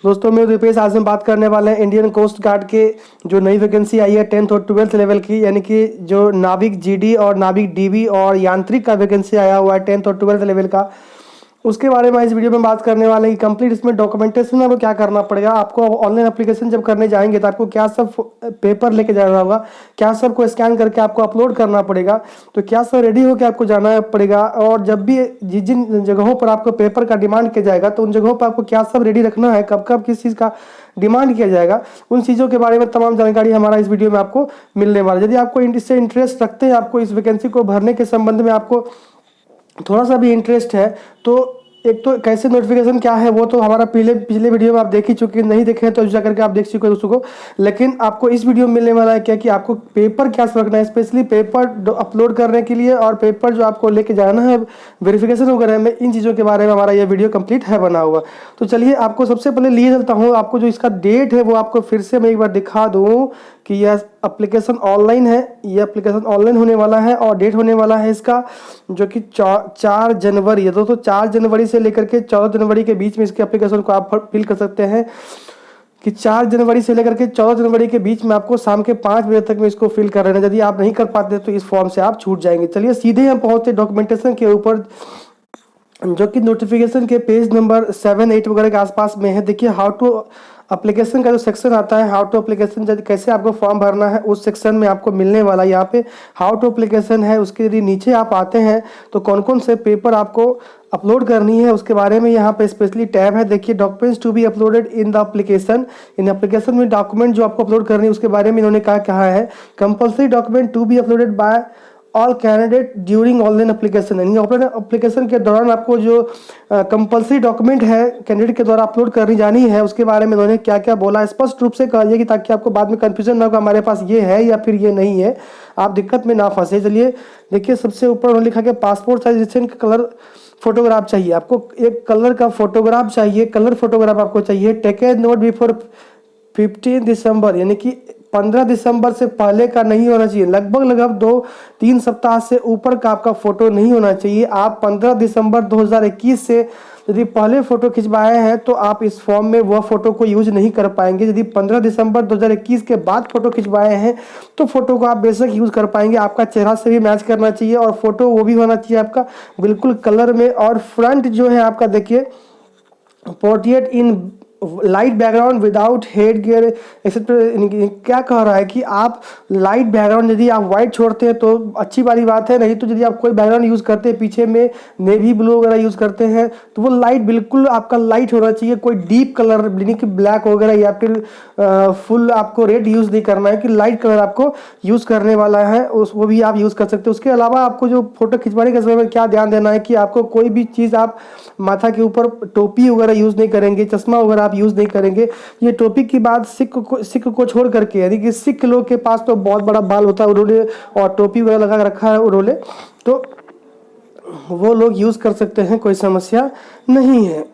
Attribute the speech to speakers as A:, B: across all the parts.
A: दोस्तों मैं रुपेश, आज हम बात करने वाले हैं इंडियन कोस्ट गार्ड के जो नई वैकेंसी आई है 10th और 12th लेवल की, यानी कि जो नाविक जीडी और नाविक डीवी और यांत्रिक का वैकेंसी आया हुआ है 10th और 12th लेवल का। उसके बारे में इस वीडियो में बात करने वाले हैं कि कंप्लीट इसमें डॉक्यूमेंटेशन आपको क्या करना पड़ेगा। आपको ऑनलाइन एप्लीकेशन जब करने जाएंगे तो आपको क्या सब पेपर लेके जाना होगा, क्या सब को स्कैन करके आपको अपलोड करना पड़ेगा, तो क्या सब रेडी होकर आपको जाना पड़ेगा। और जब भी जिन जगहों पर आपको पेपर का डिमांड किया जाएगा तो उन जगहों पर आपको क्या सब रेडी रखना है, कब कब किस चीज़ का डिमांड किया जाएगा, उन चीज़ों के बारे में तमाम जानकारी हमारा इस वीडियो में आपको मिलने वाला है। यदि आपको इससे इंटरेस्ट रखते हैं, आपको इस वैकेंसी को भरने के संबंध में आपको थोड़ा सा भी इंटरेस्ट है, तो एक तो कैसे नोटिफिकेशन क्या है वो तो हमारा पिछले वीडियो में आप देख ही चुके हैं, नहीं देखे हैं तो जा करके आप देख चुके हैं दोस्तों को। लेकिन आपको इस वीडियो में मिलने वाला है क्या कि आपको पेपर क्या रखना है, स्पेशली पेपर अपलोड करने के लिए और पेपर जो आपको लेके जाना है वेरिफिकेशन वगैरह में, इन चीज़ों के बारे में हमारा यह वीडियो कंप्लीट है बना हुआ। तो चलिए आपको सबसे पहले लिए चलता हूँ, आपको जो इसका डेट है वो आपको फिर से मैं एक बार दिखा दूँ कि यह एप्लीकेशन ऑनलाइन है। ये एप्लीकेशन ऑनलाइन होने वाला है और डेट होने वाला है इसका जो कि 4 जनवरी है दोस्तों। 4 जनवरी से लेकर के 14 जनवरी के बीच में इसके एप्लीकेशन को आप फिल कर सकते हैं कि 4 जनवरी से लेकर के 14 जनवरी के बीच में आपको शाम के 5 बजे तक में इसको फिल कर रहे हैं। यदि आप नहीं कर पाते तो इस फॉर्म से आप छूट जाएंगे। चलिए सीधे हम पहुंचते डॉक्यूमेंटेशन के ऊपर, जो कि नोटिफिकेशन के पेज नंबर 7-8 वगैरह के आसपास में है। देखिए हाउ टू एप्लीकेशन का जो सेक्शन आता है, हाउ टू एप्लीकेशन कैसे आपको फॉर्म भरना है, उस सेक्शन में आपको मिलने वाला है। यहाँ पे हाउ टू एप्लीकेशन है, उसके यदि नीचे आप आते हैं तो कौन कौन से पेपर आपको अपलोड करनी है उसके बारे में यहाँ पे स्पेशली टैब है। देखिए documents to be uploaded in the application, इन एप्लीकेशन में डॉक्यूमेंट जो आपको अपलोड करनी है उसके बारे में इन्होंने कहा है compulsory document to be uploaded by all candidate during online application. यानी ऑनलाइन एप्लीकेशन के दौरान आपको जो कंपल्सरी डॉक्यूमेंट है कैंडिडेट के द्वारा अपलोड करनी जानी है उसके बारे में उन्होंने क्या क्या बोला स्पष्ट रूप से कहिए कि ताकि आपको बाद में कंफ्यूजन ना हो हमारे पास ये है या फिर ये नहीं है, आप दिक्कत में ना फंसे। चलिए देखिए सबसे ऊपर उन्होंने लिखा कि passport size recent colour photograph चाहिए, आपको एक कलर का फोटोग्राफ चाहिए, कलर फोटोग्राफ आपको चाहिए। टेकन नोट बिफोर 15 दिसंबर, यानी कि 15 दिसंबर से पहले का नहीं होना चाहिए। लगभग 2-3 सप्ताह से ऊपर का आपका फोटो नहीं होना चाहिए। आप 15 दिसंबर 2021 से यदि पहले फोटो खिंचवाए हैं तो आप इस फॉर्म में वह फोटो को यूज नहीं कर पाएंगे। यदि 15 दिसंबर 2021 के बाद फोटो खिंचवाए हैं तो फोटो को आप बेशक यूज कर पाएंगे। आपका चेहरा से भी मैच करना चाहिए और फोटो वो भी होना चाहिए आपका बिल्कुल कलर में। और फ्रंट जो है आपका देखिए portrait in light background without head gear except. क्या कह रहा है कि आप लाइट बैकग्राउंड यदि आप व्हाइट छोड़ते हैं तो अच्छी वाली बात है, नहीं तो यदि आप कोई बैकग्राउंड यूज़ करते हैं पीछे में नेवी ब्लू वगैरह यूज़ करते हैं तो वो लाइट बिल्कुल आपका लाइट होना चाहिए। कोई डीप कलर यानी कि ब्लैक वगैरह या फिर फुल आपको रेड यूज़ नहीं करना है, कि लाइट कलर आपको यूज़ करने वाला है वो भी आप यूज़ कर सकते हैं। उसके अलावा आपको जो फोटो खिंचवाने के समय में क्या ध्यान देना है कि आपको कोई भी चीज़ आप माथा के ऊपर टोपी वगैरह यूज़ नहीं करेंगे, चश्मा वगैरह आप यूज़ नहीं करेंगे। ये टोपी की बात सिख को छोड़ करके, यानी कि सिख लोग के पास तो बहुत बड़ा बाल होता है उन्होंने और टोपी वगैरह लगा रखा है उन्होंने, तो वो लोग यूज़ कर सकते हैं, कोई समस्या नहीं है।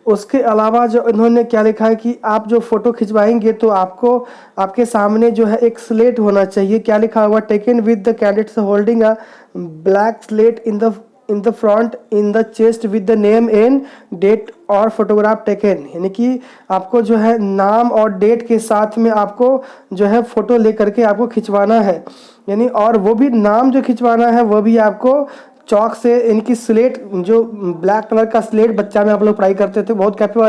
A: उसके अलावा जो इन्होंने क्या लिखा है कि आप जो फोटो खिंचवाएंगे तो आपको आपके सामने जो है एक स्लेट होना चाहिए। क्या लिखा हुआ, taken with the candidates holding a black slate in the front in the chest with the name and date और फोटोग्राफ टेकन। यानी कि आपको जो है नाम और डेट के साथ में आपको जो है फोटो लेकर के आपको खिंचवाना है, यानी और वो भी नाम जो खिंचवाना है वो भी आपको चौक से, यानी कि स्लेट जो ब्लैक कलर का स्लेट बच्चा में आप लोग पढ़ाई करते थे, बहुत कैफे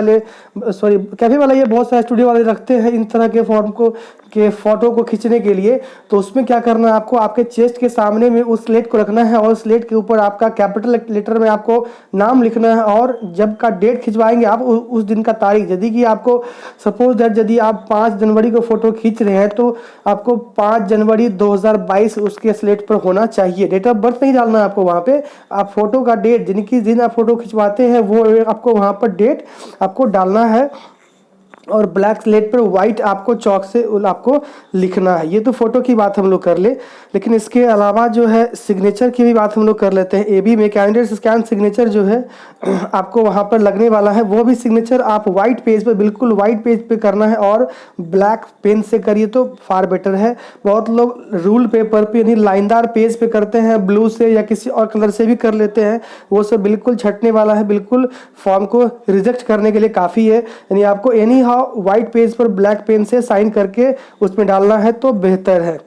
A: वाले ये बहुत सारे स्टूडियो वाले रखते हैं इन तरह के फॉर्म को के फोटो को खींचने के लिए। तो उसमें क्या करना है, आपको आपके चेस्ट के सामने में उस स्लेट को रखना है और स्लेट के ऊपर आपका कैपिटल लेटर में आपको नाम लिखना है और जब का डेट खिंचवाएंगे आप उस दिन का तारीख। यदि कि आपको सपोज दैट यदि आप 5 जनवरी को फोटो खींच रहे हैं तो आपको 5 जनवरी 2022 उसके स्लेट पर होना चाहिए। डेट ऑफ बर्थ नहीं डालना है आपको वहाँ पे, आप फोटो का डेट यानी कि जिन आप फोटो खिंचवाते हैं वो आपको वहाँ पर डेट आपको डालना है। और ब्लैक स्लेट पर वाइट आपको चौक से आपको लिखना है। ये तो फोटो की बात हम लोग कर ले, लेकिन इसके अलावा जो है सिग्नेचर की भी बात हम लोग कर लेते हैं। एबी में कैंडिडेट स्कैन सिग्नेचर जो है आपको वहाँ पर लगने वाला है, वो भी सिग्नेचर आप वाइट पेज पर, बिल्कुल वाइट पेज पे करना है और ब्लैक पेन से करिए तो फार बेटर है। बहुत लोग रूल पेपर पे यानी लाइनदार पेज पे करते हैं, ब्लू से या किसी और कलर से भी कर लेते हैं, वो सब बिल्कुल छटने वाला है, बिल्कुल फॉर्म को रिजेक्ट करने के लिए काफ़ी है। यानी आपको एनी हाउ वाइट पेज पर ब्लैक पेन से साइन करके उसमें डालना है तो बेहतर है।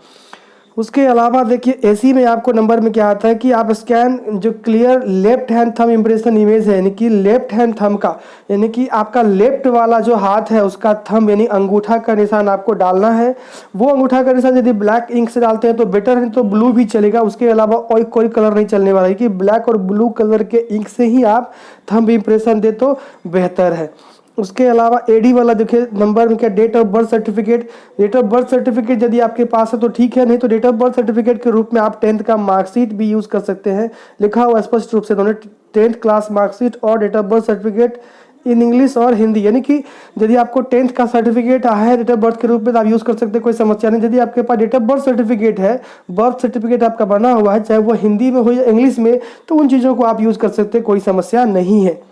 A: उसके अलावा देखिए एसी में आपको नंबर में क्या आता है कि आप स्कैन जो clear left hand thumb impression image है, यानी कि लेफ्ट हैंड थंब का, यानी कि आपका लेफ्ट वाला जो हाथ है उसका थंब यानी अंगूठा का निशान आपको डालना है। वो अंगूठा का निशान यदि ब्लैक इंक से डालते हैं तो बेटर है, तो ब्लू भी चलेगा। उसके अलावा और कोई कलर नहीं चलने वाला है कि ब्लैक और ब्लू कलर के इंक से ही आप थंब इम्प्रेशन दे तो बेहतर है। उसके अलावा एडी वाला देखिए नंबर में क्या, date of birth certificate. Date of birth certificate यदि आपके पास है तो ठीक है, नहीं तो डेट ऑफ बर्थ सर्टिफिकेट के रूप में आप 10th का मार्कशीट भी यूज़ कर सकते हैं। लिखा हुआ स्पष्ट रूप से दोनों 10th क्लास मार्कशीट और date of birth certificate in English और हिंदी, यानी कि यदि आपको 10th का सर्टिफिकेट है डेट ऑफ बर्थ के रूप में तो आप यूज़ कर सकते हैं, कोई समस्या नहीं। यदि आपके पास डेट ऑफ बर्थ सर्टिफिकेट है, बर्थ सर्टिफिकेट आपका बना हुआ है, चाहे वो हिंदी में हो या इंग्लिश में, तो उन चीज़ों को आप यूज़ कर सकते हैं, कोई समस्या नहीं है।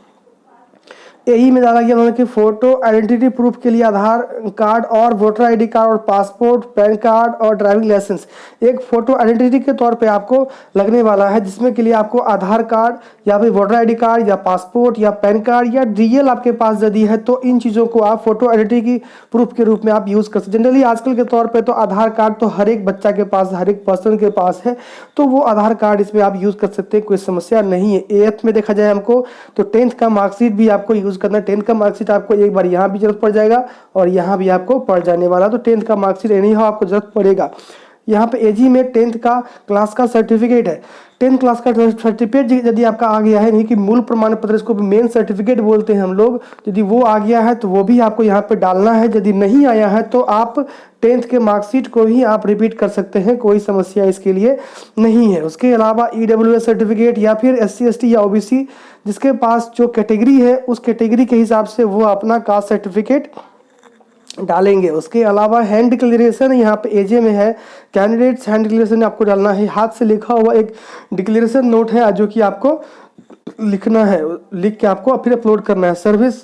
A: यही में डाला गया उन्होंने कि फोटो आइडेंटिटी प्रूफ के लिए आधार कार्ड और वोटर आईडी कार्ड और पासपोर्ट, पैन कार्ड और ड्राइविंग लाइसेंस एक फोटो आइडेंटिटी के तौर पे आपको लगने वाला है, जिसमें के लिए आपको आधार कार्ड या फिर वोटर आईडी कार्ड या पासपोर्ट या पैन कार्ड या डीएल आपके पास यदि है तो इन चीज़ों को आप फोटो आइडेंटिटी की प्रूफ के रूप में आप यूज़ कर सकते। जनरली आजकल के तौर पर तो आधार कार्ड तो हर एक बच्चा के पास, हर एक पर्सन के पास है, तो वो आधार कार्ड इसमें आप यूज़ कर सकते हैं, कोई समस्या नहीं है। एथ में देखा जाए हमको तो 10th का मार्कशीट भी आपको यूज़ करना है। 10th का मार्कशीट आपको एक बार यहाँ भी जरूरत पड़ जाएगा और यहाँ भी आपको पड़ जाने वाला, तो 10th का मार्कशीट एनी हाउ आपको जरूरत पड़ेगा। यहाँ पे एजी में 10th का क्लास का सर्टिफिकेट है। 10th क्लास का सर्टिफिकेट यदि आपका आ गया है, नहीं कि मूल प्रमाण पत्र, इसको मेन सर्टिफिकेट बोलते हैं हम लोग, यदि वो आ गया है तो वो भी आपको यहाँ पे डालना है। यदि नहीं आया है तो आप 10th के मार्कशीट को ही आप रिपीट कर सकते हैं, कोई समस्या इसके लिए नहीं है। उसके अलावा ईडब्ल्यूएस सर्टिफिकेट या फिर एससी एसटी या ओबीसी जिसके पास जो कैटेगरी है उस कैटेगरी के हिसाब से वो अपना कास्ट सर्टिफिकेट डालेंगे। उसके अलावा हैंड डिक्लेरेशन यहाँ पे एजे में है, कैंडिडेट्स हैंड डिक्लेरेशन आपको डालना है। हाथ से लिखा हुआ एक डिक्लेरेशन नोट है जो कि आपको लिखना है, लिख के आपको फिर अपलोड करना है। सर्विस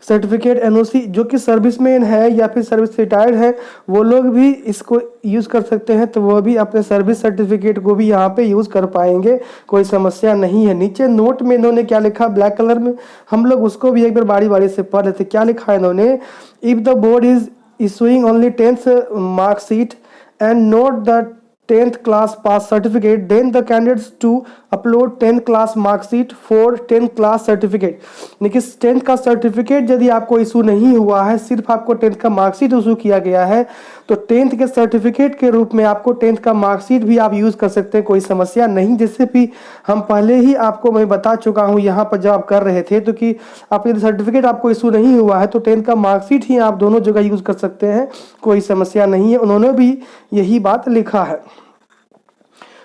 A: सर्टिफिकेट एनओसी जो कि सर्विसमैन है या फिर सर्विस रिटायर्ड है वो लोग भी इसको यूज़ कर सकते हैं, तो वो भी अपने सर्विस सर्टिफिकेट को भी यहाँ पे यूज़ कर पाएंगे, कोई समस्या नहीं है। नीचे नोट में इन्होंने क्या लिखा ब्लैक कलर में, हम लोग उसको भी एक बार बारी बारी से पढ़ लेते। क्या लिखा है इन्होंने, if the board is issuing only 10th marksheet and note the 10th class pass certificate, then the candidates to upload 10th class mark sheet for 10th class certificate। यानी 10th का सर्टिफिकेट यदि आपको इशू नहीं हुआ है, सिर्फ आपको 10th का मार्कशीट इशू किया गया है, तो 10th के सर्टिफिकेट के रूप में आपको 10th का मार्कशीट भी आप यूज़ कर सकते हैं, कोई समस्या नहीं। जैसे भी हम पहले ही आपको मैं बता चुका हूँ यहाँ पर जब आप कर रहे थे, तो कि आप यदि सर्टिफिकेट आपको इशू नहीं हुआ है तो 10th का मार्कशीट ही आप दोनों जगह यूज़ कर सकते हैं, कोई समस्या नहीं है। उन्होंने भी यही बात लिखा है।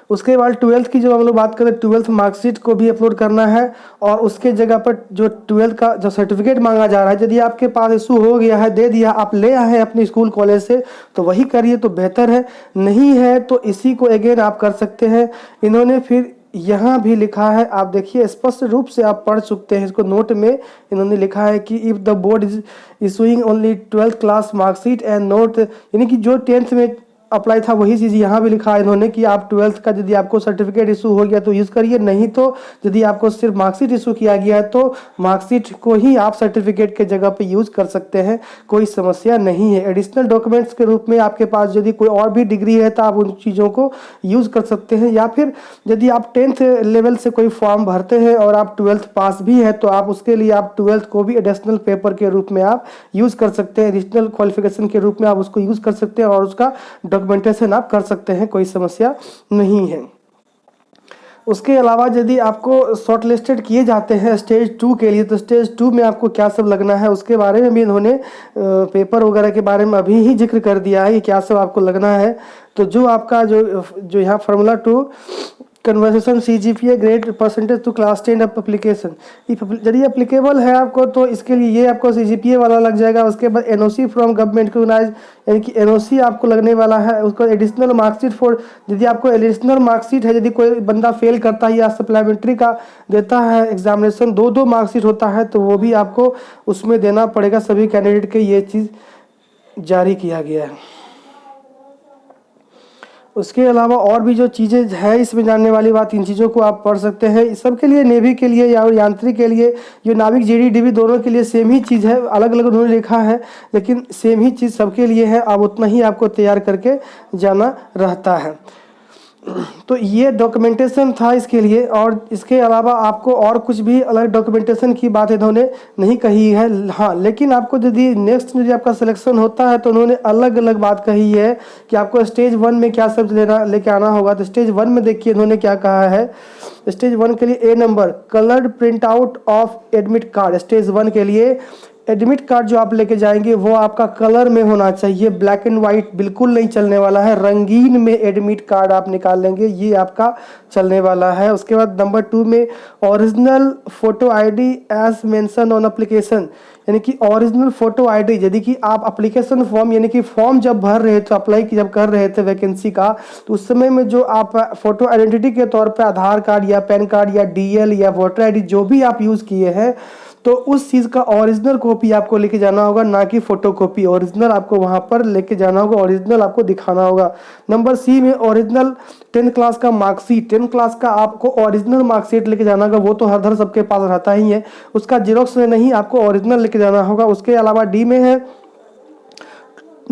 A: उसके बाद 12th की जो हम लोग बात करें, 12th मार्कशीट को भी अपलोड करना है और उसके जगह पर जो 12th का जो सर्टिफिकेट मांगा जा रहा है, यदि आपके पास इशू हो गया है, दे दिया, आप ले आए हैं अपने स्कूल कॉलेज से, तो वही करिए तो बेहतर है। नहीं है तो इसी को अगेन आप कर सकते हैं। इन्होंने फिर यहाँ भी लिखा है, आप देखिए स्पष्ट रूप से आप पढ़ सकते हैं इसको। नोट में इन्होंने लिखा है कि if the board is issuing only 12th class marksheet and note, यानी कि जो 10th में अप्लाई था वही चीज़ यहाँ भी लिखा है इन्होंने कि आप 12th का यदि आपको सर्टिफिकेट इशू हो गया तो यूज़ करिए, नहीं तो यदि आपको सिर्फ मार्कशीट इशू किया गया है तो मार्कशीट को ही आप सर्टिफिकेट के जगह पे यूज़ कर सकते हैं, कोई समस्या नहीं है। एडिशनल डॉक्यूमेंट्स के रूप में आपके पास यदि कोई और भी डिग्री है तो आप उन चीज़ों को यूज़ कर सकते हैं, या फिर यदि आप 10th लेवल से कोई फॉर्म भरते हैं और आप 12th पास भी हैं तो आप उसके लिए आप 12th को भी एडिशनल पेपर के रूप में आप यूज़ कर सकते हैं, एडिशनल क्वालिफिकेशन के रूप में आप उसको यूज़ कर सकते हैं और उसका डॉक्यूमेंटेशन आप कर सकते हैं, कोई समस्या नहीं है। उसके अलावा यदि आपको शॉर्ट लिस्टेड किए जाते हैं स्टेज 2 के लिए, तो स्टेज 2 में आपको क्या सब लगना है उसके बारे में भी इन्होंने पेपर वगैरह के बारे में अभी ही जिक्र कर दिया है कि क्या सब आपको लगना है। तो जो आपका जो यहाँ formula 2 conversation CGPA grade percentage to class 10 application, यदि एप्लीकेबल है आपको तो इसके लिए ये आपको CGPA वाला लग जाएगा। उसके बाद NOC फ्रॉम गवर्नमेंट रिकॉग्नाइज, यानी कि NOC आपको लगने वाला है। उसको एडिशनल मार्कशीट फॉर, यदि आपको एडिशनल मार्कशीट है, यदि कोई बंदा फेल करता है या सप्लीमेंट्री का देता है एग्जामिनेशन, दो मार्कशीट होता है, तो वो भी आपको उसमें देना पड़ेगा। सभी कैंडिडेट के ये चीज़ जारी किया गया है। उसके अलावा और भी जो चीज़ें है इसमें जानने वाली बात, इन चीज़ों को आप पढ़ सकते हैं। इस सब के लिए, नेवी के लिए या यांत्रिक के लिए, जो नाविक GD DB दोनों के लिए सेम ही चीज़ है, अलग अलग उन्होंने लिखा है लेकिन सेम ही चीज़ सबके लिए है। अब उतना ही आपको तैयार करके जाना रहता है। तो ये डॉक्यूमेंटेशन था इसके लिए, और इसके अलावा आपको और कुछ भी अलग डॉक्यूमेंटेशन की बात इन्होंने नहीं कही है। हाँ, लेकिन आपको यदि नेक्स्ट यदि आपका सिलेक्शन होता है तो उन्होंने अलग अलग बात कही है कि आपको स्टेज 1 में क्या सब लेके आना होगा। तो स्टेज 1 में देखिए इन्होंने क्या कहा है। स्टेज 1 के लिए A number, coloured print out of admit card. Stage 1 के लिए एडमिट कार्ड जो आप लेके जाएंगे वो आपका कलर में होना चाहिए, ब्लैक एंड वाइट बिल्कुल नहीं चलने वाला है। रंगीन में एडमिट कार्ड आप निकाल लेंगे, ये आपका चलने वाला है। उसके बाद नंबर 2 में original photo ID as mentioned on application, यानी कि ओरिजिनल फोटो ID, यदि कि आप एप्लीकेशन फॉर्म, यानी कि फॉर्म जब भर रहे थे, अप्लाई जब कर रहे थे वैकेंसी का, तो उस समय में जो आप फोटो आइडेंटिटी के तौर पे आधार कार्ड या पैन कार्ड या DL या वोटर ID जो भी आप यूज़ किए हैं, तो उस चीज़ का ओरिजिनल कॉपी आपको लेके जाना होगा, ना कि फोटो कॉपी। ओरिजिनल आपको वहाँ पर लेके जाना होगा, ओरिजिनल आपको दिखाना होगा। नंबर C में ओरिजिनल 10th क्लास का मार्कशीट, 10th क्लास का आपको ओरिजिनल मार्कशीट लेके जाना होगा। वो तो हर धर सबके पास रहता ही है, उसका जीरोक्स में नहीं, आपको ओरिजिनल लेके जाना होगा। उसके अलावा D में है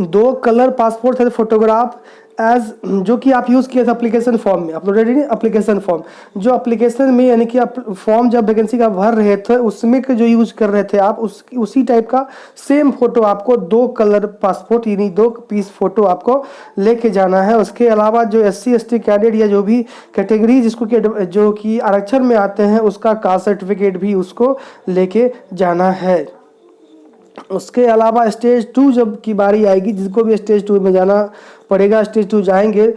A: 2 colour passport size photograph as, जो कि आप यूज़ किए थे एप्लीकेशन फॉर्म में, अपलोडेड इन एप्लीकेशन फॉर्म। जो एप्लीकेशन में, यानी कि आप फॉर्म जब वैकेंसी का भर रहे थे उसमें के जो यूज़ कर रहे थे आप, उसी टाइप का सेम फोटो आपको 2 कलर पासपोर्ट, यानी 2 पीस फोटो आपको लेके जाना है। उसके अलावा जो SC ST कैंडिडेट या जो भी कैटेगरी जिसको जो कि आरक्षण में आते हैं, उसका कास्ट सर्टिफिकेट भी उसको लेके जाना है। उसके अलावा स्टेज 2 जब की बारी आएगी, जिसको भी स्टेज 2 में जाना पड़ेगा, स्टेज 2 जाएंगे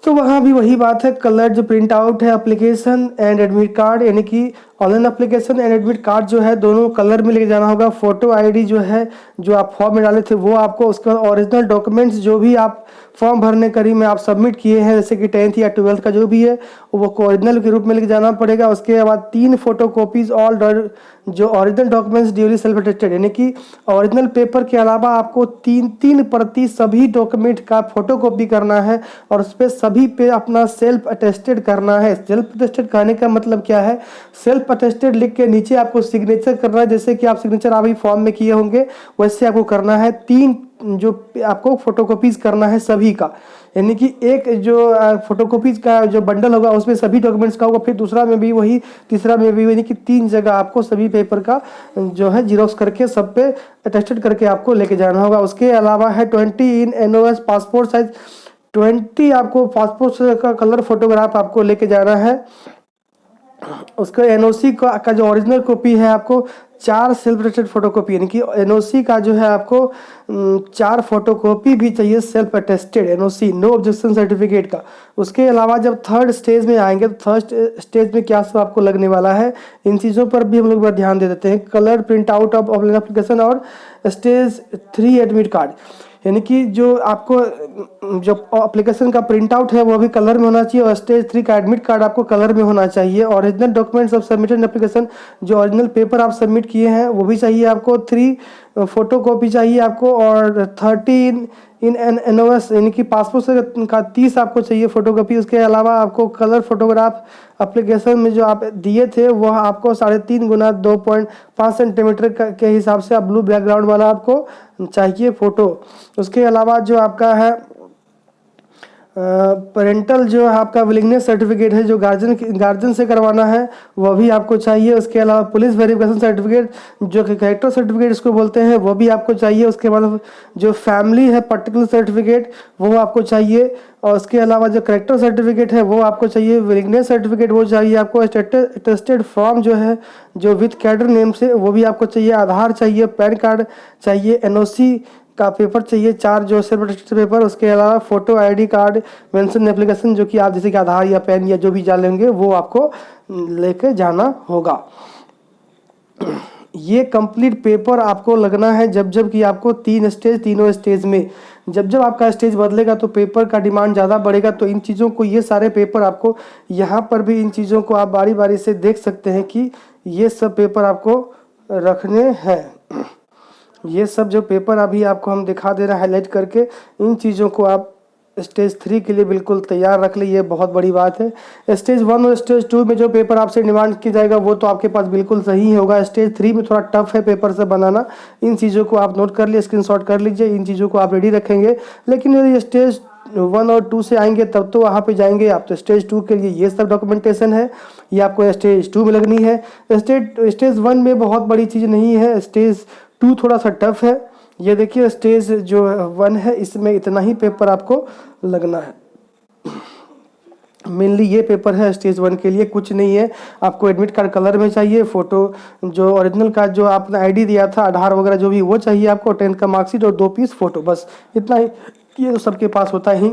A: तो वहाँ भी वही बात है। कलर जो प्रिंट आउट है एप्लीकेशन एंड एडमिट कार्ड, यानी कि online application and admit card जो है दोनों कलर में लेके जाना होगा। फोटो ID जो है, जो आप फॉर्म में डाले थे वो आपको, उसके बाद ओरिजिनल डॉक्यूमेंट्स जो भी आप फॉर्म भरने करीब में आप सबमिट किए हैं, जैसे कि 10th या 12th का जो भी है, वो ओरिजिनल के रूप में लेके जाना पड़ेगा। उसके बाद 3 फोटो कॉपीज ऑल जो original documents duly self attested, यानी कि ओरिजिनल पेपर के अलावा आपको 3 प्रति सभी डॉक्यूमेंट का फोटो कॉपी करना है, और उस पर सभी पे अपना सेल्फ अटेस्टेड करना है। सेल्फ अटेस्टेड करने का मतलब क्या है, सेल्फ अटेस्टेड लिख के नीचे आपको सिग्नेचर करना है, जैसे कि आप सिग्नेचर अभी फॉर्म में किए होंगे वैसे आपको करना है। 3 जो आपको फोटोकॉपीज करना है सभी का, यानी कि एक जो फोटोकॉपीज का जो बंडल होगा उसमें सभी डॉक्यूमेंट्स का होगा, फिर दूसरा में भी वही, तीसरा में भी, यानी कि 3 जगह आपको सभी पेपर का जो है जीरोक्स करके सब पे अटेस्टेड करके आपको लेके जाना होगा। उसके अलावा है 20 इन NOS पासपोर्ट साइज, 20 आपको पासपोर्ट का कलर फोटोग्राफ आपको लेके जाना है। उसका NOC का जो ओरिजिनल कॉपी है आपको 4 सेल्फ अटेस्टेड फोटोकॉपी, यानी कि NOC का जो है आपको 4 फोटोकॉपी भी चाहिए self attested NOC, no objection certificate का। उसके अलावा जब 3rd स्टेज में आएंगे तो 3rd स्टेज में क्या सब आपको लगने वाला है, इन चीज़ों पर भी हम लोग ध्यान दे देते हैं। Colour print out of online application और स्टेज 3 एडमिट कार्ड, यानी कि जो आपको जो एप्लीकेशन का प्रिंट आउट है वो भी कलर में होना चाहिए, और स्टेज 3 का एडमिट कार्ड आपको कलर में होना चाहिए। Original documents of submitted application, जो ओरिजिनल पेपर आप सबमिट किए हैं वो भी चाहिए आपको। 3 फोटो कॉपी चाहिए आपको, और 13 इन NOS, यानी कि पासपोर्ट का 30 आपको चाहिए फोटोकॉपी। उसके अलावा आपको कलर फोटोग्राफ एप्लीकेशन में जो आप दिए थे वह आपको 3.5 गुना 2.5 सेंटीमीटर के हिसाब से आप ब्लू बैकग्राउंड वाला आपको चाहिए फ़ोटो। उसके अलावा जो आपका है पेरेंटल जो आपका विलिंगनेस सर्टिफिकेट है, जो गार्जियन से करवाना है वह भी आपको चाहिए। उसके अलावा पुलिस वेरिफिकेशन सर्टिफिकेट, जो कि कैरेक्टर सर्टिफिकेट इसको बोलते हैं, वो भी आपको चाहिए। उसके बाद जो फैमिली है पर्टिकुलर सर्टिफिकेट वो आपको चाहिए, और उसके अलावा जो कैरेक्टर सर्टिफिकेट है वो आपको चाहिए। विलिंगनेस सर्टिफिकेट वो चाहिए आपको। अटेस्टेड फॉर्म जो है जो विथ कैडर नेम से वो भी आपको चाहिए। आधार चाहिए, पैन कार्ड चाहिए, NOC का पेपर चाहिए, 4 जो सेल्फ अटेस्टेड पेपर, उसके अलावा photo, ID card, mention application जो कि आप जैसे कि आधार या पैन या जो भी डालेंगे वो आपको लेके जाना होगा। ये कंप्लीट पेपर आपको लगना है जब जब कि आपको 3 स्टेज, तीनों स्टेज में जब जब आपका स्टेज बदलेगा तो पेपर का डिमांड ज़्यादा बढ़ेगा। तो इन चीज़ों को, ये सारे पेपर आपको यहाँ पर भी इन चीज़ों को आप बारी बारी से देख सकते हैं कि ये सब पेपर आपको रखने हैं। ये सब जो पेपर अभी आपको हम दिखा दे रहे हैं हाईलाइट करके, इन चीज़ों को आप स्टेज 3 के लिए बिल्कुल तैयार रख लीजिए, बहुत बड़ी बात है। स्टेज 1 और स्टेज 2 में जो पेपर आपसे डिमांड किया जाएगा वो तो आपके पास बिल्कुल सही होगा। स्टेज 3 में थोड़ा टफ है पेपर से बनाना, इन चीज़ों को आप नोट कर लिए, स्क्रीनशॉट कर लीजिए, इन चीज़ों को आप रेडी रखेंगे। लेकिन यदि स्टेज 1 और 2 से आएंगे तब तो वहाँ पे जाएंगे आप, तो स्टेज 2 के लिए ये सब डॉक्यूमेंटेशन है, ये आपको स्टेज 2 में लगनी है। स्टेज 1 में बहुत बड़ी चीज़ नहीं है, स्टेज 2 थोड़ा सा टफ है। ये देखिए स्टेज जो 1 है इसमें इतना ही पेपर आपको लगना है। मेनली ये पेपर है स्टेज 1 के लिए, कुछ नहीं है। आपको एडमिट कार्ड कलर में चाहिए, फोटो जो ओरिजिनल का जो आपने आईडी दिया था, आधार वगैरह जो भी वो चाहिए आपको, 10th का मार्कशीट और 2 पीस फोटो, बस इतना ही। ये तो सबके पास होता ही।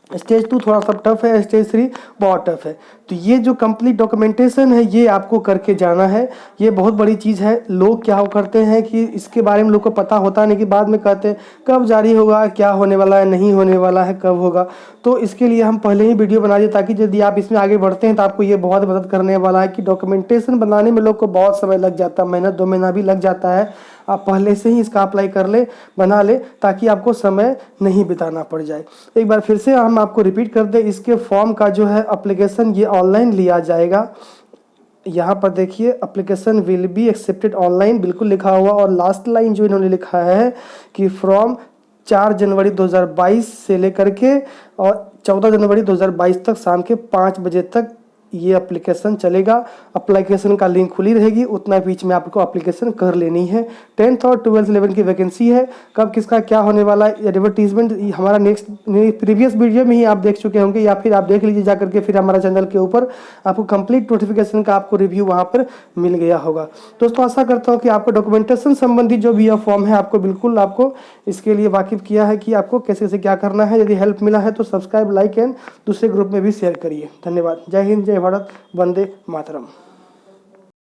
A: स्टेज 2 थोड़ा सा टफ है, स्टेज 3 बहुत टफ है। तो ये जो कंप्लीट डॉक्यूमेंटेशन है ये आपको करके जाना है, ये बहुत बड़ी चीज़ है। लोग क्या करते हैं कि इसके बारे में लोग को पता होता नहीं, कि बाद में कहते हैं कब जारी होगा, क्या होने वाला है, नहीं होने वाला है, कब होगा। तो इसके लिए हम पहले ही वीडियो बना दिए ताकि यदि आप इसमें आगे बढ़ते हैं तो आपको ये बहुत मदद करने वाला है। कि डॉक्यूमेंटेशन बनाने में लोग को बहुत समय लग जाता है, महीना 2 महीना भी लग जाता है। आप पहले से ही इसका अप्लाई कर ले, बना ले, ताकि आपको समय नहीं बिताना पड़ जाए। एक बार फिर से हम आपको रिपीट कर दें, इसके फॉर्म का जो है एप्लीकेशन ये ऑनलाइन लिया जाएगा। यहाँ पर देखिए application will be accepted online बिल्कुल लिखा हुआ, और लास्ट लाइन जो इन्होंने लिखा है कि फ्रॉम 4 जनवरी 2022 से लेकर के और 14 जनवरी 2022 तक शाम के 5 बजे तक ये एप्लीकेशन चलेगा। एप्लीकेशन का लिंक खुली रहेगी, उतना बीच में आपको एप्लीकेशन कर लेनी है। 10th और 12th 11 की वैकेंसी है। कब किसका क्या होने वाला है, एडवर्टीजमेंट हमारा नेक्स्ट प्रीवियस वीडियो में ही आप देख चुके होंगे, या फिर आप देख लीजिए जा करके, फिर हमारा चैनल के ऊपर आपको कंप्लीट नोटिफिकेशन का आपको रिव्यू वहाँ पर मिल गया होगा। दोस्तों आशा करता हूँ कि आपको डॉक्यूमेंटेशन संबंधी जो भी फॉर्म है आपको बिल्कुल आपको इसके लिए वाकिफ किया है कि आपको कैसे कैसे क्या करना है। यदि हेल्प मिला है तो सब्सक्राइब, लाइक एंड दूसरे ग्रुप में भी शेयर करिए। धन्यवाद। जय हिंद, जय भारत, वंदे मातरम।